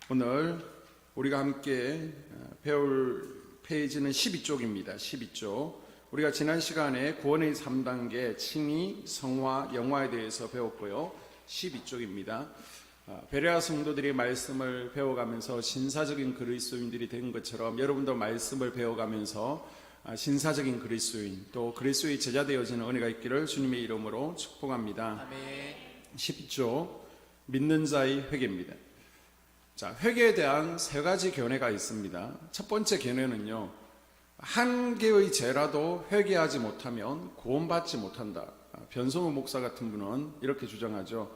오늘 우리가 함께 배울 페이지는 12쪽입니다. 12쪽. 우리가 지난 시간에 구원의 3단계 칭의, 성화, 영화에 대해서 배웠고요. 12쪽입니다. 베레아 성도들이 말씀을 배워가면서 신사적인 그리스도인들이 된 것처럼 여러분도 말씀을 배워가면서 신사적인 그리스도인, 또 그리스도의 제자 되어지는 은혜가 있기를 주님의 이름으로 축복합니다. 아멘. 12쪽 믿는 자의 회개입니다. 자, 회개에 대한 세 가지 견해가 있습니다. 첫 번째 견해는요, 한 개의 죄라도 회개하지 못하면 구원받지 못한다. 변성우 목사 같은 분은 이렇게 주장하죠.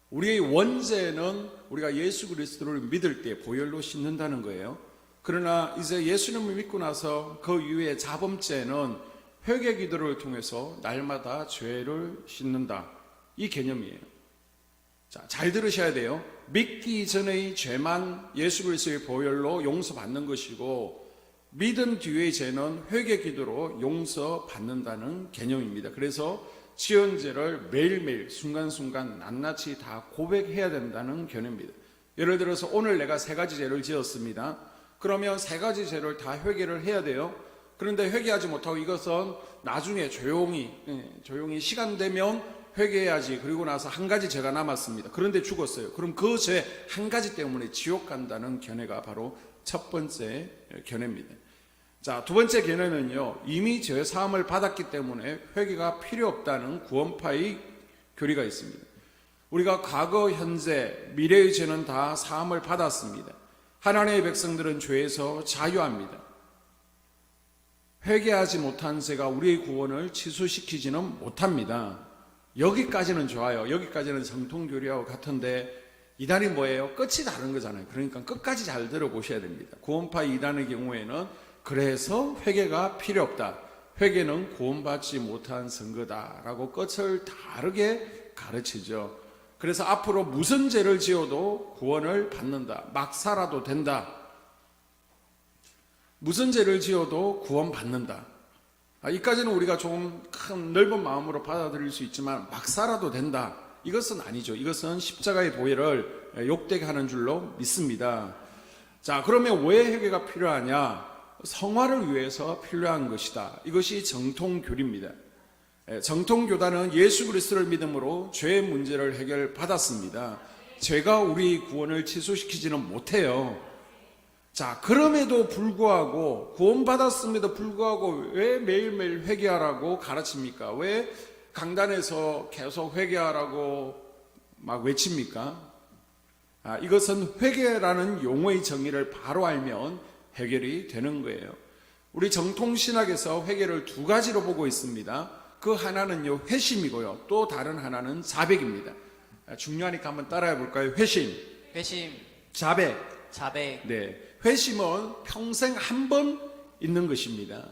우리의 원죄는 우리가 예수 그리스도를 믿을 때 보혈로 씻는다는 거예요. 그러나 이제 예수님을 믿고 나서 그 이후에 자범죄는 회개 기도를 통해서 날마다 죄를 씻는다. 이 개념이에요. 자, 잘 들으셔야 돼요. 믿기 전의 죄만 예수 그리스도의 보혈로 용서받는 것이고, 믿은 뒤의 죄는 회개 기도로 용서받는다는 개념입니다. 그래서 지은 죄를 매일매일 순간순간 낱낱이 다 고백해야 된다는 개념입니다. 예를 들어서 오늘 내가 세 가지 죄를 지었습니다. 그러면 세 가지 죄를 다 회개를 해야 돼요. 그런데 회개하지 못하고 이것은 나중에 조용히 시간 되면 회개해야지. 그리고 나서 한 가지 죄가 남았습니다. 그런데 죽었어요. 그럼 그 죄 한 가지 때문에 지옥 간다는 견해가 바로 첫 번째 견해입니다. 자, 두 번째 견해는요, 이미 죄 사함을 받았기 때문에 회개가 필요 없다는 구원파의 교리가 있습니다. 우리가 과거, 현재, 미래의 죄는 다 사함을 받았습니다. 하나님의 백성들은 죄에서 자유합니다. 회개하지 못한 죄가 우리의 구원을 취소시키지는 못합니다. 여기까지는 좋아요. 여기까지는 정통교리하고 같은데 이단이 뭐예요? 끝이 다른 거잖아요. 그러니까 끝까지 잘 들어보셔야 됩니다. 구원파 이단의 경우에는 그래서 회개가 필요 없다. 회개는 구원받지 못한 선거다라고 끝을 다르게 가르치죠. 그래서 앞으로 무슨 죄를 지어도 구원을 받는다. 막 살아도 된다. 무슨 죄를 지어도 구원받는다. 이까지는 우리가 좀 큰 넓은 마음으로 받아들일 수 있지만 막 살아도 된다. 이것은 아니죠. 이것은 십자가의 보혈을 욕되게 하는 줄로 믿습니다. 자, 그러면 왜 회개가 필요하냐? 성화를 위해서 필요한 것이다. 이것이 정통교리입니다. 정통교단은 예수 그리스도를 믿음으로 죄의 문제를 해결받았습니다. 죄가 우리 구원을 취소시키지는 못해요. 자, 그럼에도 불구하고 구원받았음에도 불구하고 왜 매일매일 회개하라고 가르칩니까? 왜 강단에서 계속 회개하라고 막 외칩니까? 이것은 회개라는 용어의 정의를 바로 알면 해결이 되는 거예요. 우리 정통신학에서 회개를 두 가지로 보고 있습니다. 그 하나는요, 회심이고요. 또 다른 하나는 자백입니다. 중요하니까 한번 따라해 볼까요? 회심, 자백. 네, 회심은 평생 한 번 있는 것입니다.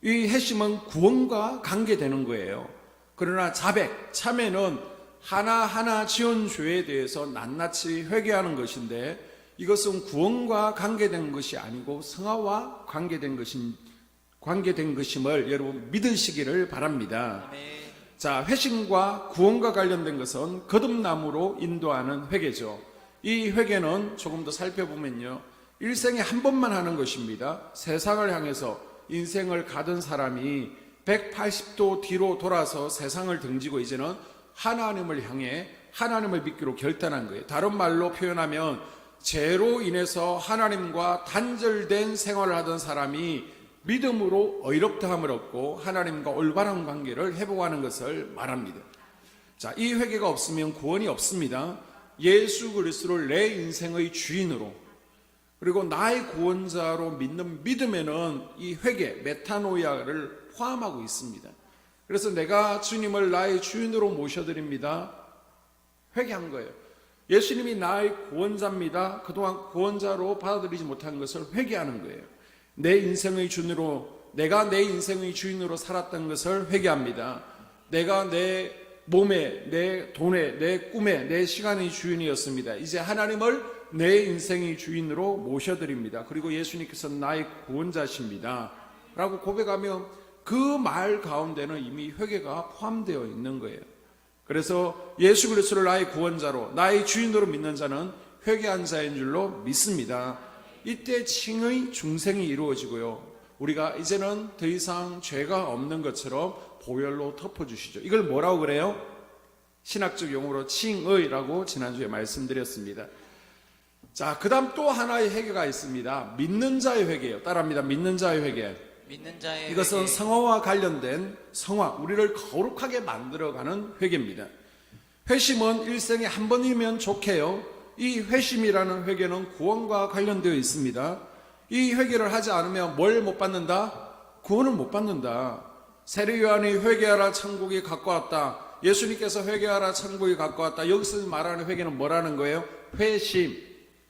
이 회심은 구원과 관계되는 거예요. 그러나 자백, 참회는 하나하나 지은 죄에 대해서 낱낱이 회개하는 것인데, 이것은 구원과 관계된 것이 아니고 성화와 관계된 것임을 여러분 믿으시기를 바랍니다. 자, 회심과 구원과 관련된 것은 거듭남으로 인도하는 회개죠. 이 회개는 조금 더 살펴보면요, 일생에 한 번만 하는 것입니다. 세상을 향해서 인생을 가던 사람이 180도 뒤로 돌아서 세상을 등지고 이제는 하나님을 향해 하나님을 믿기로 결단한 거예요. 다른 말로 표현하면 죄로 인해서 하나님과 단절된 생활을 하던 사람이 믿음으로 의롭다함을 얻고 하나님과 올바른 관계를 회복하는 것을 말합니다. 자, 이 회개가 없으면 구원이 없습니다. 예수 그리스도를 내 인생의 주인으로, 그리고 나의 구원자로 믿는 믿음에는 이 회개, 메타노이아를 포함하고 있습니다. 그래서 내가 주님을 나의 주인으로 모셔드립니다. 회개한 거예요. 예수님이 나의 구원자입니다. 그동안 구원자로 받아들이지 못한 것을 회개하는 거예요. 내 인생의 주인으로, 내가 내 인생의 주인으로 살았던 것을 회개합니다. 내가 내 몸에, 내 돈에, 내 꿈에, 내 시간의 주인이었습니다. 이제 하나님을 내 인생의 주인으로 모셔드립니다. 그리고 예수님께서 나의 구원자십니다 라고 고백하면 그 말 가운데는 이미 회개가 포함되어 있는 거예요. 그래서 예수 그리스도를 나의 구원자로, 나의 주인으로 믿는 자는 회개한 자인 줄로 믿습니다. 이때 칭의 중생이 이루어지고요. 우리가 이제는 더 이상 죄가 없는 것처럼 보혈로 덮어주시죠. 이걸 뭐라고 그래요? 신학적 용어로 칭의라고 지난주에 말씀드렸습니다. 자, 그 다음 또 하나의 회개가 있습니다. 믿는 자의 회개예요. 따라합니다. 믿는 자의 회개. 믿는 자의 이것은 회개. 성화와 관련된 성화, 우리를 거룩하게 만들어가는 회개입니다. 회심은 일생에 한 번이면 좋게요. 이 회심이라는 회개는 구원과 관련되어 있습니다. 이 회개를 하지 않으면 뭘 못 받는다? 구원을 못 받는다. 세례요한이 회개하라 천국이 가까웠다. 예수님께서 회개하라 천국이 가까웠다. 여기서 말하는 회개는 뭐라는 거예요? 회심,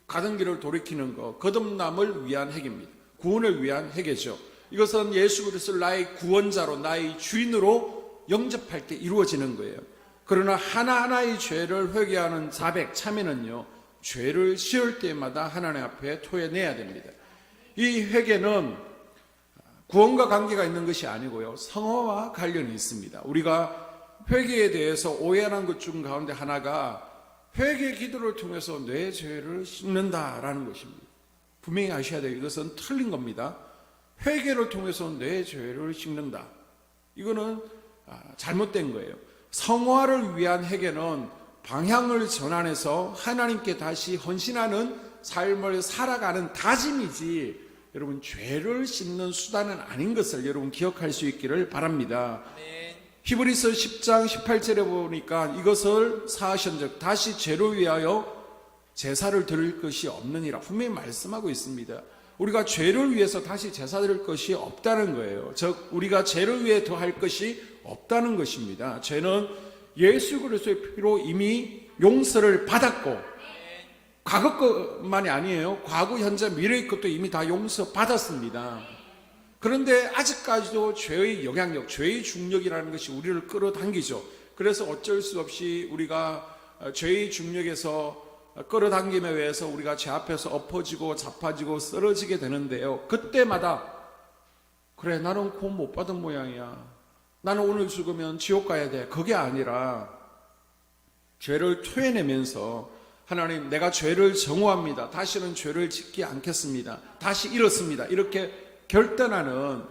가던 길을 돌이키는 것, 거듭남을 위한 회개입니다. 구원을 위한 회개죠. 이것은 예수 그리스도를 나의 구원자로, 나의 주인으로 영접할 때 이루어지는 거예요. 그러나 하나하나의 죄를 회개하는 자백, 참회는요, 죄를 지을 때마다 하나님 앞에 토해내야 됩니다. 이 회개는 구원과 관계가 있는 것이 아니고요, 성화와 관련이 있습니다. 우리가 회개에 대해서 오해하는 것 중 가운데 하나가 회개 기도를 통해서 내 죄를 씻는다라는 것입니다. 분명히 아셔야 돼요. 이것은 틀린 겁니다. 회개를 통해서 내 죄를 씻는다. 이거는 잘못된 거예요. 성화를 위한 회개는 방향을 전환해서 하나님께 다시 헌신하는 삶을 살아가는 다짐이지, 여러분 죄를 씻는 수단은 아닌 것을 여러분 기억할 수 있기를 바랍니다. 히브리서 10장 18절에 보니까 이것을 사하신즉 다시 죄를 위하여 제사를 드릴 것이 없느니라 분명히 말씀하고 있습니다. 우리가 죄를 위해서 다시 제사 드릴 것이 없다는 거예요. 즉 우리가 죄를 위해 더 할 것이 없다는 것입니다. 죄는 예수 그리스도의 피로 이미 용서를 받았고, 과거 것만이 아니에요. 과거, 현재, 미래의 것도 이미 다 용서받았습니다. 그런데 아직까지도 죄의 영향력, 죄의 중력이라는 것이 우리를 끌어당기죠. 그래서 어쩔 수 없이 우리가 죄의 중력에서 끌어당김에 의해서 우리가 죄 앞에서 엎어지고 자빠지고 쓰러지게 되는데요. 그때마다 그래, 나는 구원 못 받은 모양이야. 나는 오늘 죽으면 지옥 가야 돼. 그게 아니라 죄를 토해내면서 하나님, 내가 죄를 정오합니다. 다시는 죄를 짓지 않겠습니다. 다시 이렇습니다. 이렇게 결단하는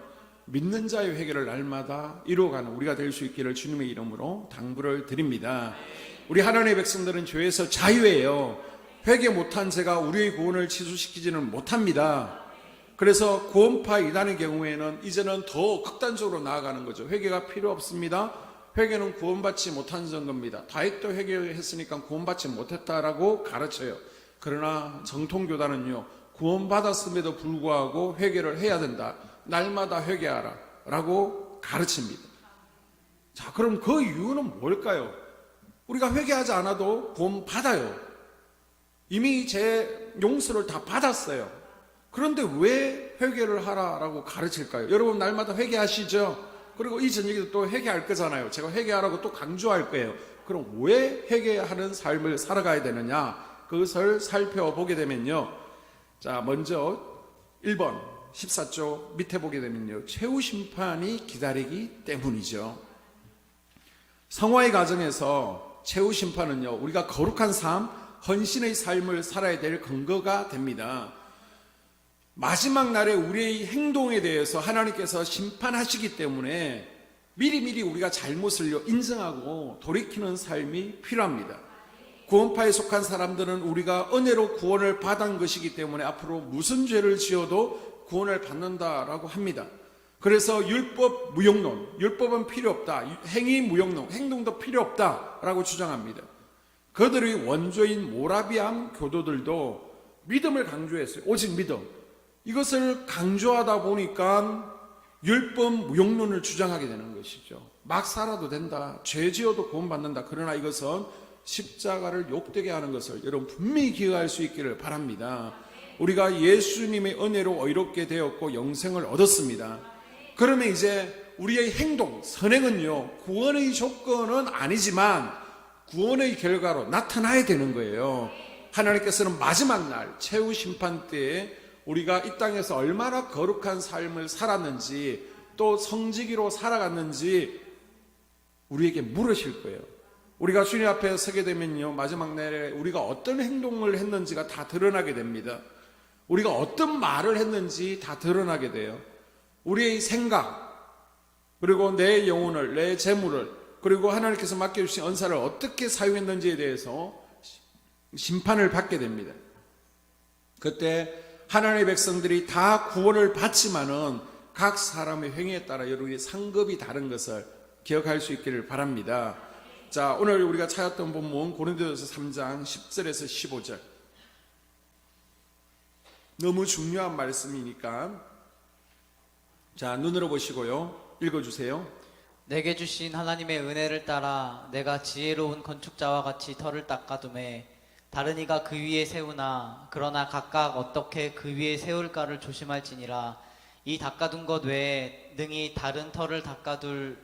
믿는 자의 회개를 날마다 이루어가는 우리가 될 수 있기를 주님의 이름으로 당부를 드립니다. 우리 하나님의 백성들은 죄에서 자유예요. 회개 못한 죄가 우리의 구원을 취소시키지는 못합니다. 그래서 구원파 이단의 경우에는 이제는 더 극단적으로 나아가는 거죠. 회개가 필요 없습니다. 회개는 구원받지 못한 겁니다. 다윗도 회개했으니까 구원받지 못했다라고 가르쳐요. 그러나 정통교단은요, 구원받았음에도 불구하고 회개를 해야 된다. 날마다 회개하라 라고 가르칩니다. 자, 그럼 그 이유는 뭘까요? 우리가 회개하지 않아도 구원받아요. 이미 제 용서를 다 받았어요. 그런데 왜 회개를 하라라고 가르칠까요? 여러분 날마다 회개하시죠? 그리고 이 저녁에도 또 회개할 거잖아요. 제가 회개하라고 또 강조할 거예요. 그럼 왜 회개하는 삶을 살아가야 되느냐? 그것을 살펴보게 되면요, 자, 먼저 1번 14조 밑에 보게 되면요, 최후 심판이 기다리기 때문이죠. 성화의 과정에서 최후 심판은요, 우리가 거룩한 삶, 헌신의 삶을 살아야 될 근거가 됩니다. 마지막 날에 우리의 행동에 대해서 하나님께서 심판하시기 때문에 미리미리 우리가 잘못을 인정하고 돌이키는 삶이 필요합니다. 구원파에 속한 사람들은 우리가 은혜로 구원을 받은 것이기 때문에 앞으로 무슨 죄를 지어도 구원을 받는다라고 합니다. 그래서 율법 무용론, 율법은 필요 없다. 행위 무용론, 행동도 필요 없다라고 주장합니다. 그들의 원조인 모라비암 교도들도 믿음을 강조했어요. 오직 믿음. 이것을 강조하다 보니까 율법 무용론을 주장하게 되는 것이죠. 막 살아도 된다. 죄 지어도 구원받는다. 그러나 이것은 십자가를 욕되게 하는 것을 여러분 분명히 기억할 수 있기를 바랍니다. 우리가 예수님의 은혜로 의롭게 되었고 영생을 얻었습니다. 그러면 이제 우리의 행동, 선행은요, 구원의 조건은 아니지만 구원의 결과로 나타나야 되는 거예요. 하나님께서는 마지막 날 최후 심판 때에 우리가 이 땅에서 얼마나 거룩한 삶을 살았는지 또 성지기로 살아갔는지 우리에게 물으실 거예요. 우리가 주님 앞에 서게 되면요, 마지막 날에 우리가 어떤 행동을 했는지가 다 드러나게 됩니다. 우리가 어떤 말을 했는지 다 드러나게 돼요. 우리의 생각, 그리고 내 영혼을, 내 재물을, 그리고 하나님께서 맡겨주신 은사를 어떻게 사용했는지에 대해서 심판을 받게 됩니다. 그때 하나님의 백성들이 다 구원을 받지만은 각 사람의 행위에 따라 여러분의 상급이 다른 것을 기억할 수 있기를 바랍니다. 자, 오늘 우리가 찾았던 본문 고린도전서 3장 10절에서 15절. 너무 중요한 말씀이니까 자, 눈으로 보시고요, 읽어주세요. 내게 주신 하나님의 은혜를 따라 내가 지혜로운 건축자와 같이 터를 닦아두매 다른 이가 그 위에 세우나 그러나 각각 어떻게 그 위에 세울까를 조심할지니라. 이 닦아둔 것 외에 능히 다른 터를 닦아둘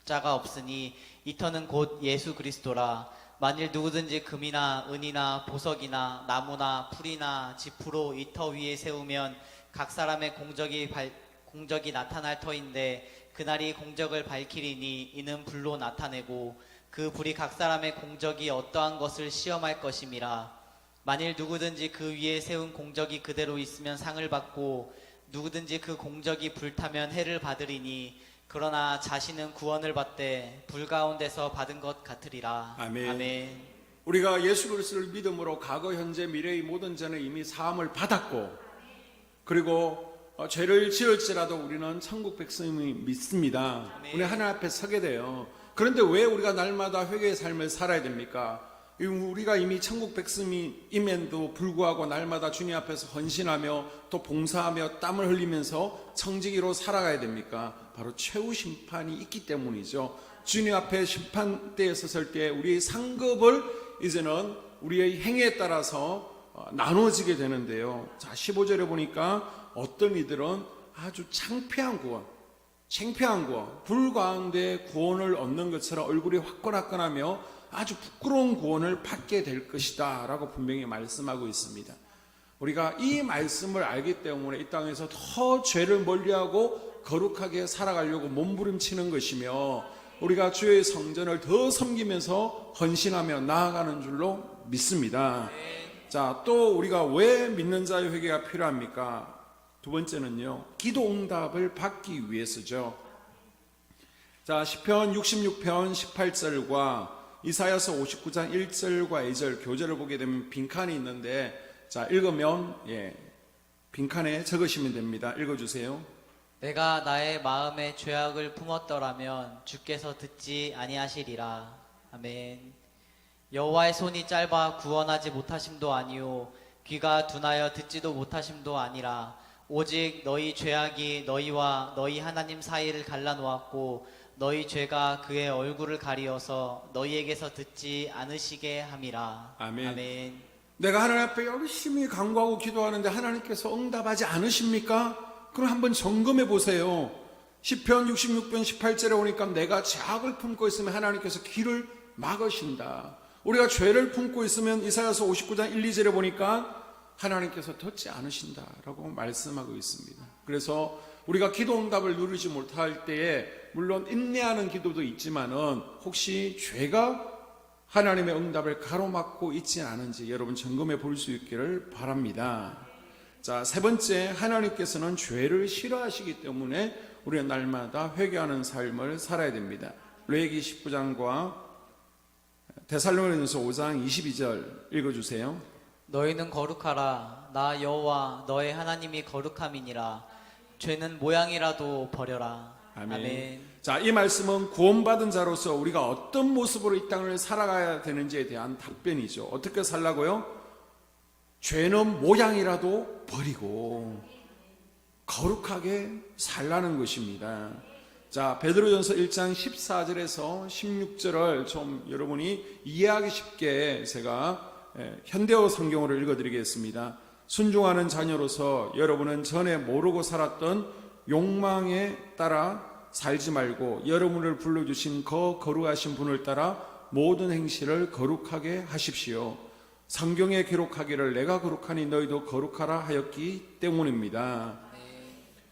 자가 없으니 이 터는 곧 예수 그리스도라. 만일 누구든지 금이나 은이나 보석이나 나무나 풀이나 지푸로 이 터 위에 세우면 각 사람의 공적이 나타날 터인데 그날이 공적을 밝히리니 이는 불로 나타내고 그 불이 각 사람의 공적이 어떠한 것을 시험할 것임이라. 만일 누구든지 그 위에 세운 공적이 그대로 있으면 상을 받고 누구든지 그 공적이 불타면 해를 받으리니 그러나 자신은 구원을 받되 불 가운데서 받은 것 같으리라. 아멘. 아멘. 우리가 예수 그리스도를 믿음으로 과거, 현재, 미래의 모든 죄는 이미 사함을 받았고, 그리고 죄를 지을지라도 우리는 천국 백성임을 믿습니다. 아멘. 우리 하나님 앞에 서게 돼요. 그런데 왜 우리가 날마다 회개의 삶을 살아야 됩니까? 우리가 이미 천국 백성임에도 불구하고 날마다 주님 앞에서 헌신하며 또 봉사하며 땀을 흘리면서 청지기로 살아가야 됩니까? 바로 최후 심판이 있기 때문이죠. 주님 앞에 심판대에 섰을 때 우리의 상급을 이제는 우리의 행위에 따라서 나눠지게 되는데요. 자, 15절에 보니까 어떤 이들은 아주 창피한 구원, 불 가운데 구원을 얻는 것처럼 얼굴이 화끈화끈하며 아주 부끄러운 구원을 받게 될 것이다 라고 분명히 말씀하고 있습니다. 우리가 이 말씀을 알기 때문에 이 땅에서 더 죄를 멀리하고 거룩하게 살아가려고 몸부림치는 것이며 우리가 주의 성전을 더 섬기면서 헌신하며 나아가는 줄로 믿습니다. 자, 또 우리가 왜 믿는 자의 회개가 필요합니까? 두 번째는요, 기도 응답을 받기 위해서죠. 자, 시편 66편 18절과 이사야서 59장 1절과 2절 교재를 보게 되면 빈칸이 있는데, 자, 읽으면 빈칸에 적으시면 됩니다. 읽어주세요. 내가 나의 마음에 죄악을 품었더라면 주께서 듣지 아니하시리라. 아멘. 여호와의 손이 짧아 구원하지 못하심도 아니요 귀가 둔하여 듣지도 못하심도 아니라 오직 너희 죄악이 너희와 너희 하나님 사이를 갈라놓았고 너희 죄가 그의 얼굴을 가리어서 너희에게서 듣지 않으시게 함이라. 아멘. 아멘. 내가 하나님 앞에 열심히 간구하고 기도하는데 하나님께서 응답하지 않으십니까? 그럼 한번 점검해 보세요. 시편 66편 18절에 오니까 내가 죄악을 품고 있으면 하나님께서 귀를 막으신다. 우리가 죄를 품고 있으면 이사야서 59장 1, 2절에 보니까 하나님께서 듣지 않으신다라고 말씀하고 있습니다. 그래서 우리가 기도 응답을 누리지 못할 때에 물론 인내하는 기도도 있지만은 혹시 죄가 하나님의 응답을 가로막고 있지 않은지 여러분 점검해 볼 수 있기를 바랍니다. 자, 세 번째, 하나님께서는 죄를 싫어하시기 때문에 우리는 날마다 회개하는 삶을 살아야 됩니다. 레위기 19장과 데살로니가전서 5장 22절 읽어주세요. 너희는 거룩하라. 나 여호와 너의 하나님이 거룩함이니라. 죄는 모양이라도 버려라. 아멘. 아멘. 자, 이 말씀은 구원받은 자로서 우리가 어떤 모습으로 이 땅을 살아가야 되는지에 대한 답변이죠. 어떻게 살라고요? 죄는 모양이라도 버리고 거룩하게 살라는 것입니다. 자, 베드로전서 1장 14절에서 16절을 좀 여러분이 이해하기 쉽게 제가 현대어 성경으로 읽어드리겠습니다. 순종하는 자녀로서 여러분은 전에 모르고 살았던 욕망에 따라 살지 말고 여러분을 불러주신 거룩하신 분을 따라 모든 행실을 거룩하게 하십시오. 성경에 기록하기를 내가 거룩하니 너희도 거룩하라 하였기 때문입니다.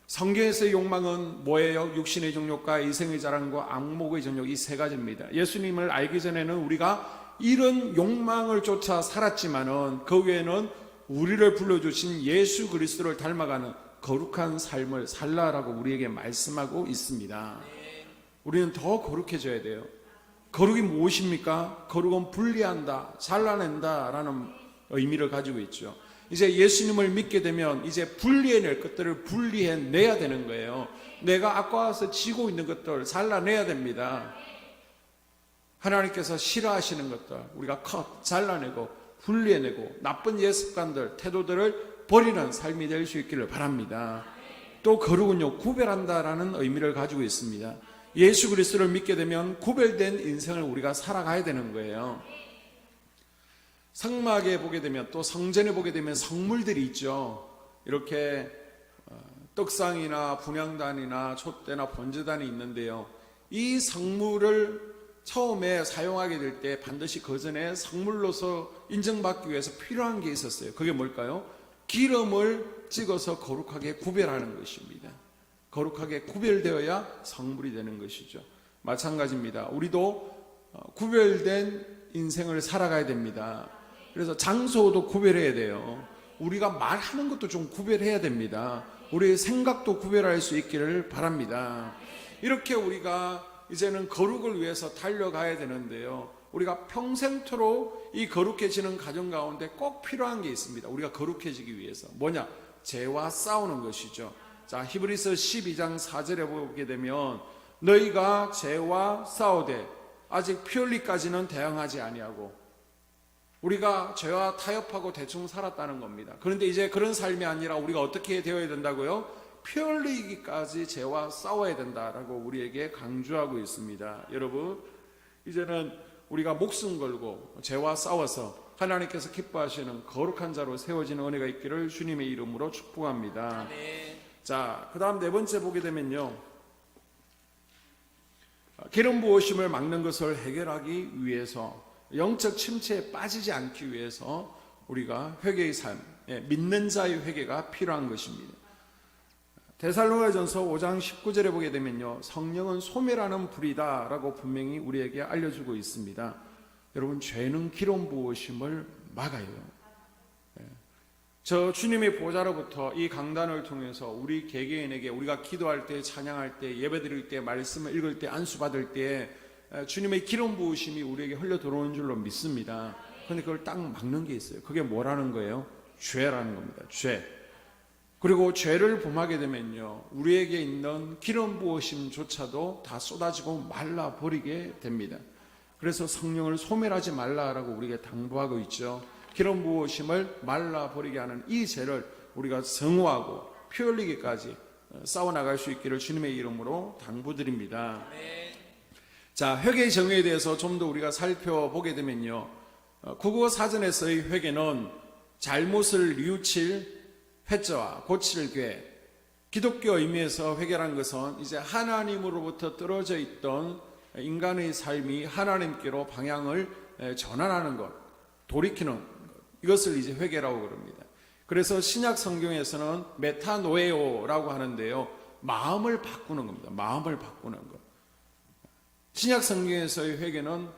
성경에서의 욕망은 뭐예요? 육신의 정욕과 이생의 자랑과 안목의 정욕, 이 세 가지입니다. 예수님을 알기 전에는 우리가 이런 욕망을 쫓아 살았지만은 그 외에는 우리를 불러주신 예수 그리스도를 닮아가는 거룩한 삶을 살라라고 우리에게 말씀하고 있습니다. 우리는 더 거룩해져야 돼요. 거룩이 무엇입니까? 거룩은 분리한다, 잘라낸다 라는 의미를 가지고 있죠. 이제 예수님을 믿게 되면 이제 분리해낼 것들을 분리해내야 되는 거예요. 내가 아까워서 지고 있는 것들 잘라내야 됩니다. 하나님께서 싫어하시는 것들 우리가 잘라내고 분리해내고 나쁜 예습관들, 태도들을 버리는 삶이 될 수 있기를 바랍니다. 또 거룩은요, 구별한다라는 의미를 가지고 있습니다. 예수 그리스도를 믿게 되면 구별된 인생을 우리가 살아가야 되는 거예요. 성막에 보게 되면 또 성전에 보게 되면 성물들이 있죠. 이렇게 떡상이나 분향단이나 촛대나 번제단이 있는데요. 이 성물을 처음에 사용하게 될 때 반드시 그 전에 성물로서 인정받기 위해서 필요한 게 있었어요. 그게 뭘까요? 기름을 찍어서 거룩하게 구별하는 것입니다. 거룩하게 구별되어야 성물이 되는 것이죠. 마찬가지입니다. 우리도 구별된 인생을 살아가야 됩니다. 그래서 장소도 구별해야 돼요. 우리가 말하는 것도 좀 구별해야 됩니다. 우리의 생각도 구별할 수 있기를 바랍니다. 이렇게 우리가 이제는 거룩을 위해서 달려가야 되는데요. 우리가 평생토록 이 거룩해지는 과정 가운데 꼭 필요한 게 있습니다. 우리가 거룩해지기 위해서 뭐냐? 죄와 싸우는 것이죠. 자, 히브리서 12장 4절에 보게 되면 너희가 죄와 싸우되 아직 피 흘리까지는 대항하지 아니하고, 우리가 죄와 타협하고 대충 살았다는 겁니다. 그런데 이제 그런 삶이 아니라 우리가 어떻게 되어야 된다고요? 피 흘리기까지 죄와 싸워야 된다라고 우리에게 강조하고 있습니다. 여러분, 이제는 우리가 목숨 걸고 죄와 싸워서 하나님께서 기뻐하시는 거룩한 자로 세워지는 은혜가 있기를 주님의 이름으로 축복합니다. 자, 그 다음 네 번째 보게 되면요, 기름 부으심을 막는 것을 해결하기 위해서, 영적 침체에 빠지지 않기 위해서 우리가 회개의 삶, 믿는 자의 회개가 필요한 것입니다. 데살로니가전서 5장 19절에 보게 되면요, 성령은 소멸하는 불이다 라고 분명히 우리에게 알려주고 있습니다. 여러분, 죄는 기름 부으심을 막아요. 저 주님의 보좌로부터 이 강단을 통해서 우리 개개인에게, 우리가 기도할 때, 찬양할 때, 예배드릴 때, 말씀을 읽을 때, 안수 받을 때 주님의 기름 부으심이 우리에게 흘러 들어오는 줄로 믿습니다. 그런데 그걸 딱 막는 게 있어요. 그게 뭐라는 거예요? 죄라는 겁니다. 죄. 그리고 죄를 범하게 되면요, 우리에게 있는 기름 부으심조차도 다 쏟아지고 말라버리게 됩니다. 그래서 성령을 소멸하지 말라라고 우리에게 당부하고 있죠. 기름 부으심을 말라버리게 하는 이 죄를 우리가 성호하고 피 흘리기까지 싸워나갈 수 있기를 주님의 이름으로 당부드립니다. 자, 회개의 정의에 대해서 좀 더 우리가 살펴보게 되면요, 국어 사전에서의 회개는 잘못을 뉘우칠 회자와 고칠 궤, 기독교 의미에서 회개란 것은 이제 하나님으로부터 떨어져 있던 인간의 삶이 하나님께로 방향을 전환하는 것, 돌이키는 것, 이것을 이제 회개라고 그럽니다. 그래서 신약 성경에서는 메타노에오라고 하는데요, 마음을 바꾸는 겁니다. 마음을 바꾸는 것. 신약 성경에서의 회개는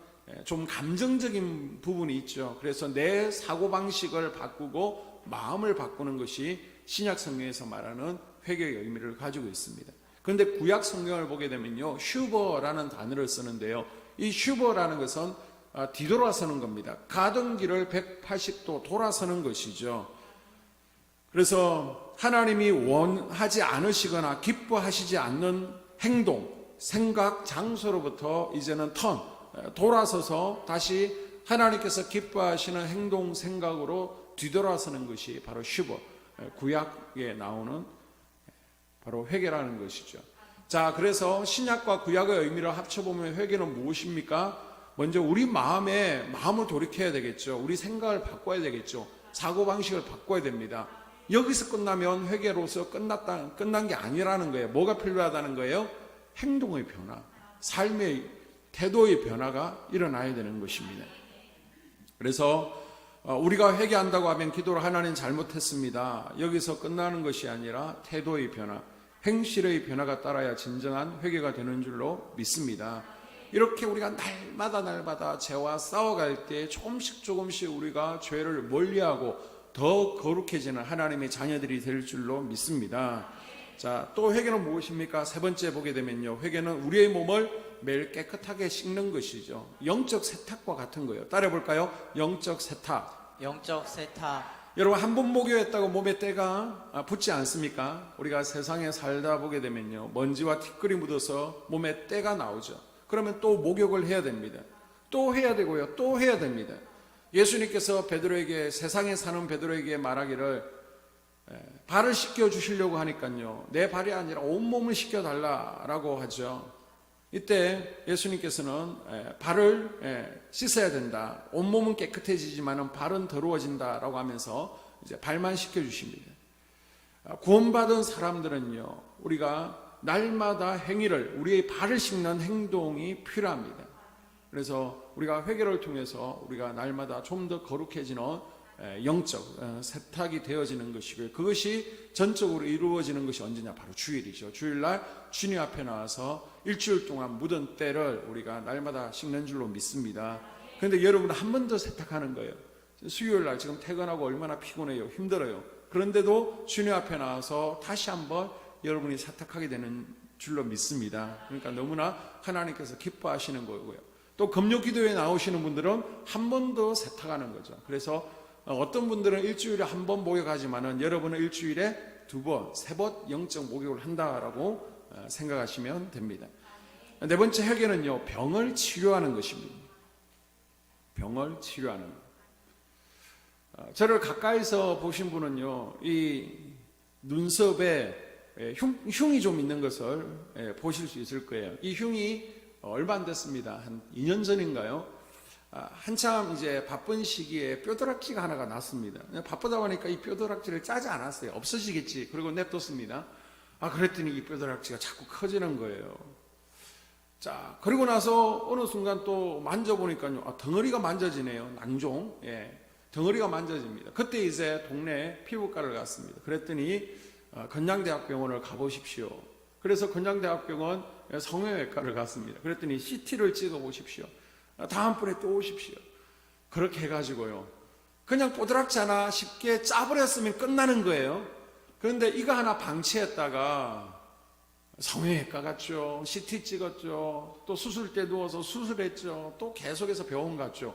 좀 감정적인 부분이 있죠. 그래서 내 사고방식을 바꾸고 마음을 바꾸는 것이 신약 성경에서 말하는 회개의 의미를 가지고 있습니다. 그런데 구약 성경을 보게 되면요, 슈버라는 단어를 쓰는데요, 이 슈버라는 것은 뒤돌아서는 겁니다. 가던 길을 180도 돌아서는 것이죠. 그래서 하나님이 원하지 않으시거나 기뻐하시지 않는 행동, 생각, 장소로부터 이제는 돌아서서 다시 하나님께서 기뻐하시는 행동, 생각으로 뒤돌아서는 것이 바로 슈버, 구약에 나오는 바로 회개라는 것이죠. 자, 그래서 신약과 구약의 의미를 합쳐보면 회개는 무엇입니까? 먼저 우리 마음을 돌이켜야 되겠죠. 우리 생각을 바꿔야 되겠죠. 사고방식을 바꿔야 됩니다. 여기서 끝나면 회개로서 끝난 게 아니라는 거예요. 뭐가 필요하다는 거예요? 행동의 변화, 삶의 태도의 변화가 일어나야 되는 것입니다. 그래서 우리가 회개한다고 하면 기도를 하나님 잘못했습니다, 여기서 끝나는 것이 아니라 태도의 변화, 행실의 변화가 따라야 진정한 회개가 되는 줄로 믿습니다. 이렇게 우리가 날마다 죄와 싸워갈 때 조금씩 우리가 죄를 멀리하고 더 거룩해지는 하나님의 자녀들이 될 줄로 믿습니다. 자, 또 회개는 무엇입니까? 세 번째 보게 되면요, 회개는 우리의 몸을 매일 깨끗하게 씻는 것이죠. 영적 세탁과 같은 거예요. 따라해 볼까요? 영적 세탁. 영적 세탁. 여러분, 한 번 목욕했다고 몸에 때가 붙지 않습니까? 우리가 세상에 살다 보게 되면요, 먼지와 티끌이 묻어서 몸에 때가 나오죠. 그러면 또 목욕을 해야 됩니다. 또 해야 되고요, 또 해야 됩니다. 예수님께서 베드로에게, 세상에 사는 베드로에게 말하기를 발을 씻겨 주시려고 하니까요, 내 발이 아니라 온몸을 씻겨 달라라고 하죠. 이때 예수님께서는 발을 씻어야 된다, 온몸은 깨끗해지지만 발은 더러워진다라고 하면서 이제 발만 씻겨 주십니다. 구원받은 사람들은요, 우리가 날마다 행위를, 우리의 발을 씻는 행동이 필요합니다. 그래서 우리가 회개를 통해서 우리가 날마다 좀 더 거룩해지는 영적 세탁이 되어지는 것이고요. 그것이 전적으로 이루어지는 것이 언제냐? 바로 주일이죠. 주일날 주님 앞에 나와서 일주일 동안 묻은 때를 우리가 날마다 씻는 줄로 믿습니다. 그런데 여러분, 한 번 더 세탁하는 거예요. 수요일날 지금 퇴근하고 얼마나 피곤해요, 힘들어요. 그런데도 주님 앞에 나와서 다시 한번 여러분이 세탁하게 되는 줄로 믿습니다. 그러니까 너무나 하나님께서 기뻐하시는 거고요. 또 금요 기도에 나오시는 분들은 한 번 더 세탁하는 거죠. 그래서 어떤 분들은 일주일에 한 번 목욕하지만은 여러분은 일주일에 두 번, 세 번 영적 목욕을 한다라고 생각하시면 됩니다. 네 번째 회개는요, 병을 치료하는 것입니다. 병을 치료하는 것. 저를 가까이서 보신 분은요, 이 눈썹에 흉이 좀 있는 것을 보실 수 있을 거예요. 이 흉이 얼마 안 됐습니다. 한 2년 전인가요? 한참 이제 바쁜 시기에 뼈다락지가 하나가 났습니다. 바쁘다 보니까 이 뼈다락지를 짜지 않았어요. 없어지겠지. 그리고 냅뒀습니다. 그랬더니 이 뼈다락지가 자꾸 커지는 거예요. 자, 그리고 나서 어느 순간 또 만져보니까요, 덩어리가 만져지네요. 낭종. 덩어리가 만져집니다. 그때 이제 동네 피부과를 갔습니다. 그랬더니 건양대학병원을 가보십시오. 그래서 건양대학병원 성형외과를 갔습니다. 그랬더니 CT를 찍어 보십시오. 다음번에 또 오십시오. 그렇게 해가지고요, 그냥 뽀드락지 하나 쉽게 짜버렸으면 끝나는 거예요. 그런데 이거 하나 방치했다가 성형외과 갔죠, CT 찍었죠, 또 수술대 누워서 수술했죠, 또 계속해서 병원 갔죠.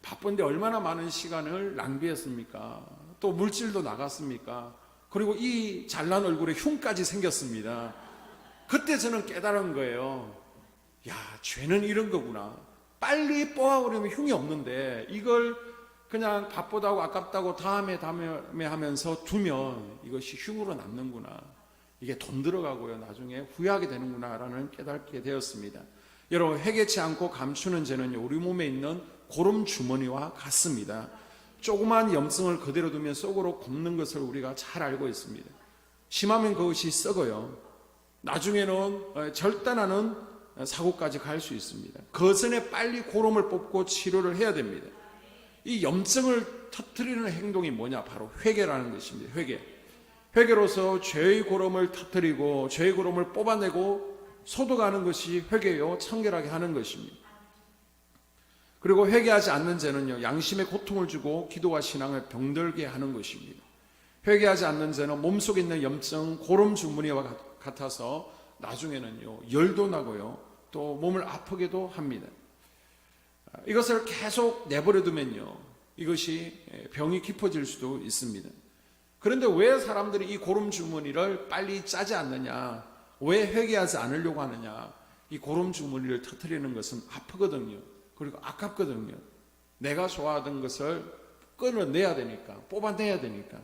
바쁜데 얼마나 많은 시간을 낭비했습니까? 또 물질도 나갔습니까? 그리고 이 잘난 얼굴에 흉까지 생겼습니다. 그때 저는 깨달은 거예요. 야, 죄는 이런 거구나. 빨리 뽑아버리면 흉이 없는데 이걸 그냥 바쁘다고 아깝다고 다음에 하면서 두면 이것이 흉으로 남는구나. 이게 돈 들어가고요, 나중에 후회하게 되는구나 라는 깨닫게 되었습니다. 여러분, 회개치 않고 감추는 죄는요, 우리 몸에 있는 고름 주머니와 같습니다. 조그만 염증을 그대로 두면 속으로 곱는 것을 우리가 잘 알고 있습니다. 심하면 그것이 썩어요. 나중에는 절단하는 사고까지 갈 수 있습니다. 그 전에 빨리 고름을 뽑고 치료를 해야 됩니다. 이 염증을 터뜨리는 행동이 뭐냐? 바로 회개라는 것입니다. 회개로서 죄의 고름을 터뜨리고 죄의 고름을 뽑아내고 소독하는 것이 회개요, 청결하게 하는 것입니다. 그리고 회개하지 않는 죄는요, 양심에 고통을 주고 기도와 신앙을 병들게 하는 것입니다. 회개하지 않는 죄는 몸속에 있는 염증, 고름 주머니와 같아서 나중에는요, 열도 나고요, 또 몸을 아프게도 합니다. 이것을 계속 내버려 두면요, 이것이 병이 깊어질 수도 있습니다. 그런데 왜 사람들이 이 고름 주머니를 빨리 짜지 않느냐, 왜 회개하지 않으려고 하느냐? 이 고름 주머니를 터뜨리는 것은 아프거든요. 그리고 아깝거든요. 내가 좋아하던 것을 끊어내야 되니까, 뽑아내야 되니까,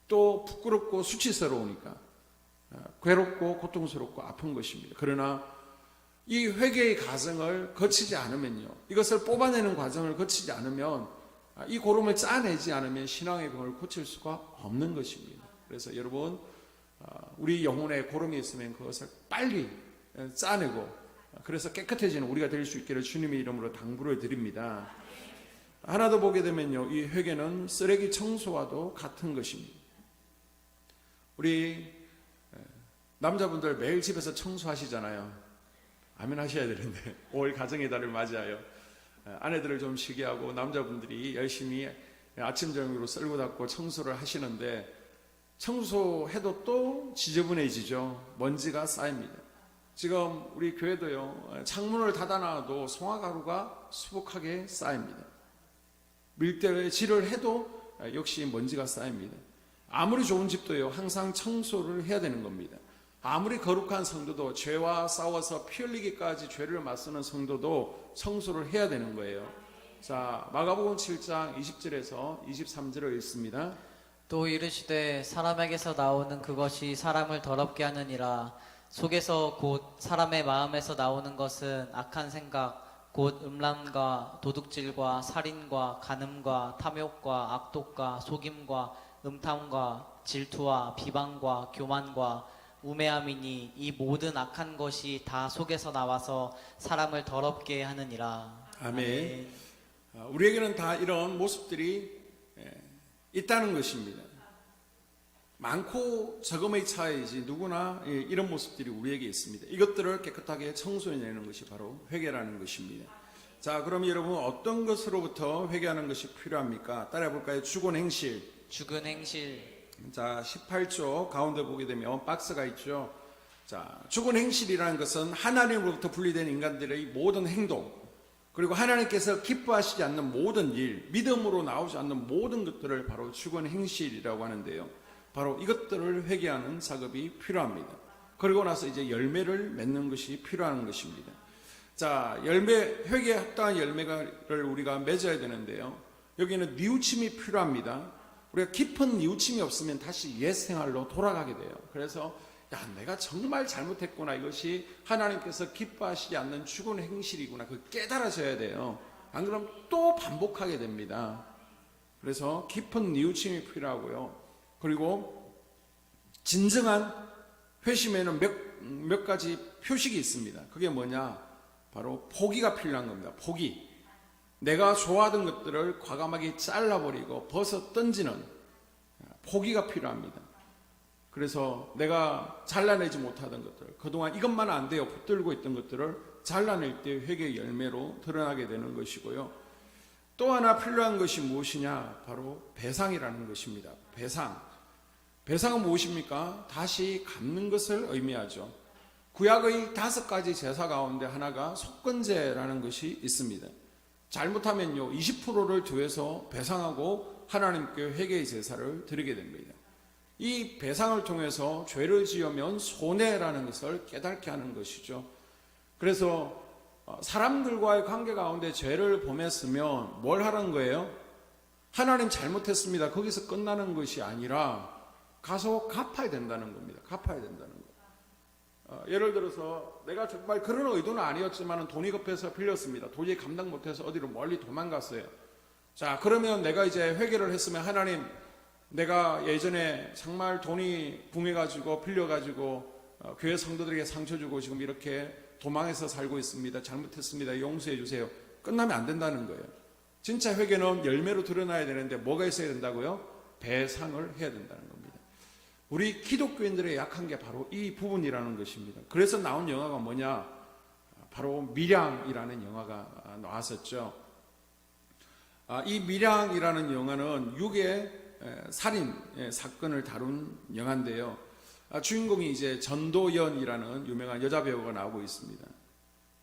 또 부끄럽고 수치스러우니까, 괴롭고 고통스럽고 아픈 것입니다. 그러나 이 회개의 과정을 거치지 않으면요, 이것을 뽑아내는 과정을 거치지 않으면, 이 고름을 짜내지 않으면 신앙의 병을 고칠 수가 없는 것입니다. 그래서 여러분, 우리 영혼에 고름이 있으면 그것을 빨리 짜내고, 그래서 깨끗해지는 우리가 될 수 있기를 주님의 이름으로 당부를 드립니다. 하나 더 보게 되면요, 이 회개는 쓰레기 청소와도 같은 것입니다. 우리 남자분들 매일 집에서 청소하시잖아요. 아멘 하셔야 되는데 5월 가정의 달을 맞이하여 아내들을 좀 쉬게 하고 남자분들이 열심히 아침 저녁으로 쓸고 닦고 청소를 하시는데 청소해도 또 지저분해지죠. 먼지가 쌓입니다. 지금 우리 교회도요, 창문을 닫아놔도 송화가루가 수북하게 쌓입니다. 밀대질을 해도 역시 먼지가 쌓입니다. 아무리 좋은 집도요, 항상 청소를 해야 되는 겁니다. 아무리 거룩한 성도도 죄와 싸워서 피 흘리기까지 죄를 맞서는 성도도 청소를 해야 되는 거예요. 자, 마가복음 7장 20절에서 23절을 읽습니다. 또 이르시되 사람에게서 나오는 그것이 사람을 더럽게 하느니라. 속에서 곧 사람의 마음에서 나오는 것은 악한 생각 곧 음란과 도둑질과 살인과 간음과 탐욕과 악독과 속임과 음탕과 질투와 비방과 교만과 우매함이니 이 모든 악한 것이 다 속에서 나와서 사람을 더럽게 하느니라. 아멘. 우리에게는 다 이런 모습들이 있다는 것입니다. 많고 적음의 차이지 누구나 이런 모습들이 우리에게 있습니다. 이것들을 깨끗하게 청소해내는 것이 바로 회개라는 것입니다. 자, 그럼 여러분 어떤 것으로부터 회개하는 것이 필요합니까? 따라해 볼까요? 죽은 행실. 죽은 행실. 자, 18조 가운데 보게 되면 박스가 있죠. 자, 죽은 행실이라는 것은 하나님으로부터 분리된 인간들의 모든 행동, 그리고 하나님께서 기뻐하시지 않는 모든 일, 믿음으로 나오지 않는 모든 것들을 바로 죽은 행실이라고 하는데요. 바로 이것들을 회개하는 작업이 필요합니다. 그리고 나서 이제 열매를 맺는 것이 필요한 것입니다. 자, 회개에 합당한 열매를 우리가 맺어야 되는데요. 여기는 뉘우침이 필요합니다. 우리가 깊은 뉘우침이 없으면 다시 옛 생활로 돌아가게 돼요. 그래서 내가 정말 잘못했구나. 이것이 하나님께서 기뻐하시지 않는 죽은 행실이구나. 그걸 깨달아져야 돼요. 안 그러면 또 반복하게 됩니다. 그래서 깊은 뉘우침이 필요하고요. 그리고 진정한 회심에는 몇 가지 표식이 있습니다. 그게 뭐냐? 바로 포기가 필요한 겁니다. 포기. 내가 좋아하던 것들을 과감하게 잘라버리고 벗어 던지는 포기가 필요합니다. 그래서 내가 잘라내지 못하던 것들, 그동안 이것만 안 돼요 붙들고 있던 것들을 잘라낼 때 회개의 열매로 드러나게 되는 것이고요. 또 하나 필요한 것이 무엇이냐? 바로 배상이라는 것입니다. 배상은 무엇입니까? 다시 갚는 것을 의미하죠. 구약의 5가지 제사 가운데 하나가 속건제라는 것이 있습니다. 잘못하면요 20%를 더해서 배상하고 하나님께 회개의 제사를 드리게 됩니다. 이 배상을 통해서 죄를 지으면 손해라는 것을 깨닫게 하는 것이죠. 그래서 사람들과의 관계 가운데 죄를 범했으면 뭘 하라는 거예요? 하나님 잘못했습니다. 거기서 끝나는 것이 아니라 가서 갚아야 된다는 겁니다. 갚아야 된다는 거. 예를 들어서 내가 정말 그런 의도는 아니었지만 돈이 급해서 빌렸습니다. 도저히 감당 못해서 어디로 멀리 도망갔어요. 자, 그러면 내가 이제 회개를 했으면 하나님, 내가 예전에 정말 돈이 붕해가지고 빌려가지고 교회 성도들에게 상처 주고 지금 이렇게 도망해서 살고 있습니다. 잘못했습니다. 용서해 주세요. 끝나면 안 된다는 거예요. 진짜 회개는 열매로 드러나야 되는데 뭐가 있어야 된다고요? 배상을 해야 된다는 겁니다. 우리 기독교인들의 약한 게 바로 이 부분이라는 것입니다. 그래서 나온 영화가 뭐냐? 바로 밀양이라는 영화가 나왔었죠. 이 밀양이라는 영화는 유괴 살인 사건을 다룬 영화인데요. 주인공이 이제 전도연이라는 유명한 여자 배우가 나오고 있습니다.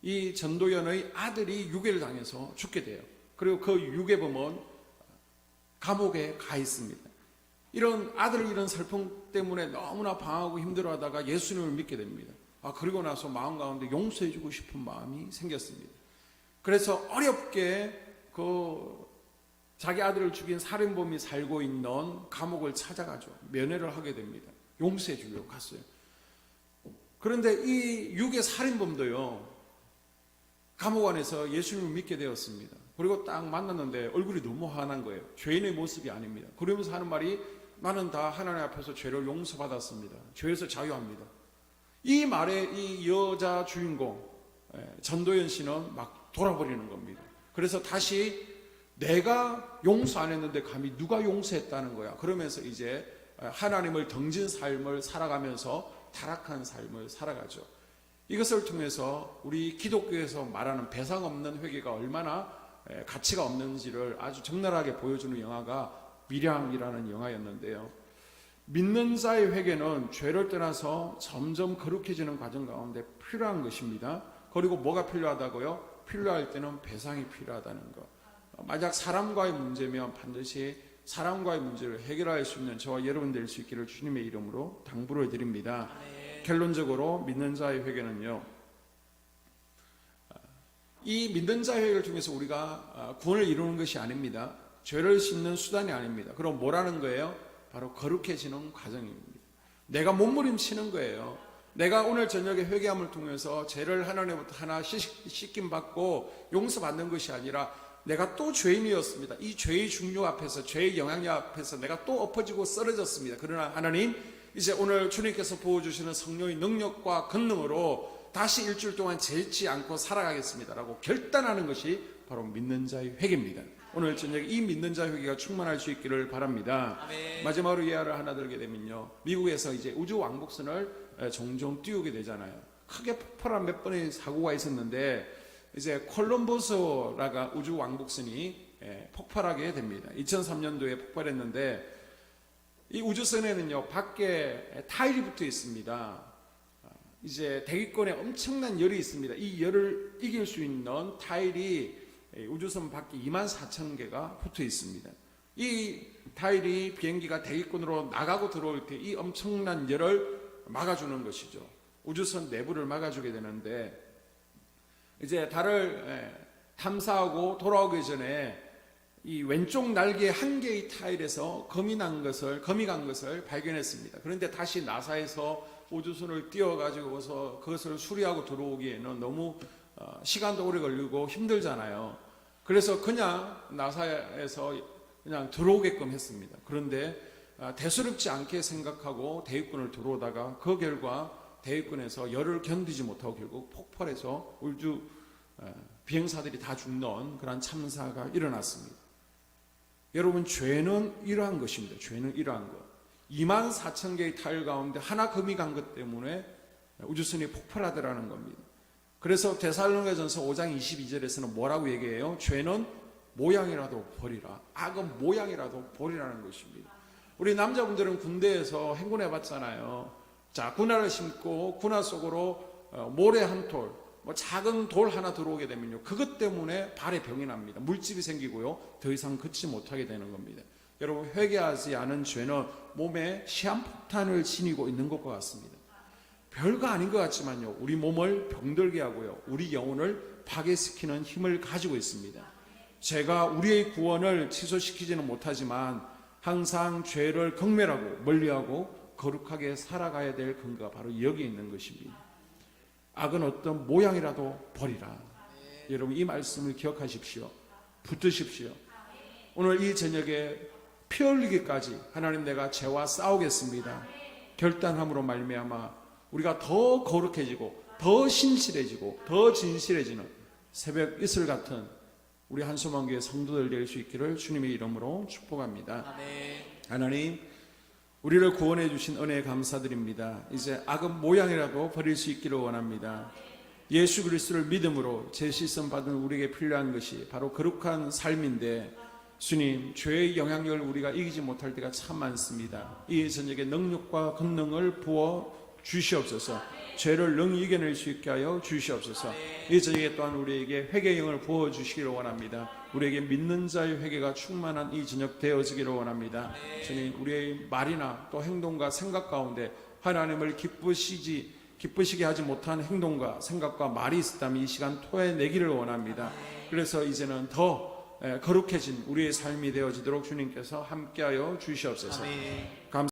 이 전도연의 아들이 유괴를 당해서 죽게 돼요. 그리고 그 유괴범은 감옥에 가 있습니다. 이런 아들을 잃은 슬픔 때문에 너무나 방황하고 힘들어하다가 예수님을 믿게 됩니다. 그리고 나서 마음 가운데 용서해주고 싶은 마음이 생겼습니다. 그래서 어렵게 자기 아들을 죽인 살인범이 살고 있는 감옥을 찾아가죠. 면회를 하게 됩니다. 용서해 주려고 갔어요. 그런데 이 유괴 살인범도요, 감옥 안에서 예수님을 믿게 되었습니다. 그리고 딱 만났는데 얼굴이 너무 환한 거예요. 죄인의 모습이 아닙니다. 그러면서 하는 말이, 나는 다 하나님 앞에서 죄를 용서받았습니다. 죄에서 자유합니다. 이 말에 이 여자 주인공 전도연 씨는 막 돌아버리는 겁니다. 그래서 다시 내가 용서 안 했는데 감히 누가 용서했다는 거야. 그러면서 이제 하나님을 등진 삶을 살아가면서 타락한 삶을 살아가죠. 이것을 통해서 우리 기독교에서 말하는 배상 없는 회개가 얼마나 가치가 없는지를 아주 적나라하게 보여주는 영화가 미량이라는 영화였는데요. 믿는 자의 회개는 죄를 떠나서 점점 거룩해지는 과정 가운데 필요한 것입니다. 그리고 뭐가 필요하다고요? 필요할 때는 배상이 필요하다는 것. 만약 사람과의 문제면 반드시 사람과의 문제를 해결할 수 있는 저와 여러분 될 수 있기를 주님의 이름으로 당부를 드립니다. 결론적으로 믿는 자의 회개는요, 이 믿는 자의 회개를 통해서 우리가 구원을 이루는 것이 아닙니다. 죄를 씻는 수단이 아닙니다. 그럼 뭐라는 거예요? 바로 거룩해지는 과정입니다. 내가 몸부림치는 거예요. 내가 오늘 저녁에 회개함을 통해서 죄를 하나님부터 하나 씻김 받고 용서받는 것이 아니라 내가 또 죄인이었습니다. 이 죄의 중요 앞에서, 죄의 영향력 앞에서 내가 또 엎어지고 쓰러졌습니다. 그러나 하나님, 이제 오늘 주님께서 부어주시는 성령의 능력과 권능으로 다시 일주일 동안 죄짓지 않고 살아가겠습니다라고 결단하는 것이 바로 믿는 자의 회개입니다. 오늘 저녁에 이 믿는 자의 회개가 충만할 수 있기를 바랍니다. 아멘. 마지막으로 예화를 하나 들게 되면요, 미국에서 이제 우주 왕복선을 종종 띄우게 되잖아요. 크게 폭발한 몇 번의 사고가 있었는데 이제 콜럼버스라가 우주 왕복선이 폭발하게 됩니다. 2003년도에 폭발했는데 이 우주선에는요, 밖에 타일이 붙어 있습니다. 이제 대기권에 엄청난 열이 있습니다. 이 열을 이길 수 있는 타일이 우주선 밖에 24,000개가 붙어 있습니다. 이 타일이 비행기가 대기권으로 나가고 들어올 때 이 엄청난 열을 막아주는 것이죠. 우주선 내부를 막아주게 되는데 이제 달을 탐사하고 돌아오기 전에 이 왼쪽 날개 한 개의 타일에서 검이 간 것을 발견했습니다. 그런데 다시 나사에서 우주선을 띄워가지고서 그것을 수리하고 들어오기에는 너무 시간도 오래 걸리고 힘들잖아요. 그래서 그냥 나사에서 그냥 들어오게끔 했습니다. 그런데 대수롭지 않게 생각하고 대위권을 들어오다가 그 결과 대위권에서 열을 견디지 못하고 결국 폭발해서 우주 비행사들이 다 죽는 그런 참사가 일어났습니다. 여러분, 죄는 이러한 것입니다. 죄는 이러한 것. 24,000개의 타일 가운데 하나 금이 간 것 때문에 우주선이 폭발하더라는 겁니다. 그래서 데살로니가전서 5장 22절에서는 뭐라고 얘기해요? 죄는 모양이라도 버리라. 악은 모양이라도 버리라는 것입니다. 우리 남자분들은 군대에서 행군해 봤잖아요. 자, 군화를 신고 군화 속으로 모래 한 톨, 작은 돌 하나 들어오게 되면요, 그것 때문에 발에 병이 납니다. 물집이 생기고요, 더 이상 걷지 못하게 되는 겁니다. 여러분, 회개하지 않은 죄는 몸에 시한폭탄을 지니고 있는 것과 같습니다. 별거 아닌 것 같지만요, 우리 몸을 병들게 하고요, 우리 영혼을 파괴시키는 힘을 가지고 있습니다. 죄가 우리의 구원을 취소시키지는 못하지만 항상 죄를 경멸하고 멀리하고 거룩하게 살아가야 될 근거가 바로 여기에 있는 것입니다. 악은 어떤 모양이라도 버리라. 여러분, 이 말씀을 기억하십시오. 붙드십시오. 오늘 이 저녁에 피 흘리기까지 하나님, 내가 죄와 싸우겠습니다 결단함으로 말미암아 우리가 더 거룩해지고 더 신실해지고 더 진실해지는 새벽 이슬 같은 우리 한소망교회 성도들 될 수 있기를 주님의 이름으로 축복합니다. 아멘. 하나님, 우리를 구원해 주신 은혜에 감사드립니다. 이제 악은 모양이라도 버릴 수 있기를 원합니다. 예수 그리스도를 믿음으로 재시선 받은 우리에게 필요한 것이 바로 거룩한 삶인데, 주님, 죄의 영향력을 우리가 이기지 못할 때가 참 많습니다. 이 저녁에 능력과 권능을 부어 주시옵소서. 죄를 능히 이겨낼 수 있게 하여 주시옵소서. 이 저녁에 또한 우리에게 회개의 영을 부어 주시기를 원합니다. 우리에게 믿는 자의 회개가 충만한 이 저녁 되어지기를 원합니다. 주님, 우리의 말이나 또 행동과 생각 가운데 하나님을 기쁘시게 하지 못한 행동과 생각과 말이 있었다면 이 시간 토해내기를 원합니다. 그래서 이제는 더 거룩해진 우리의 삶이 되어지도록 주님께서 함께하여 주시옵소서.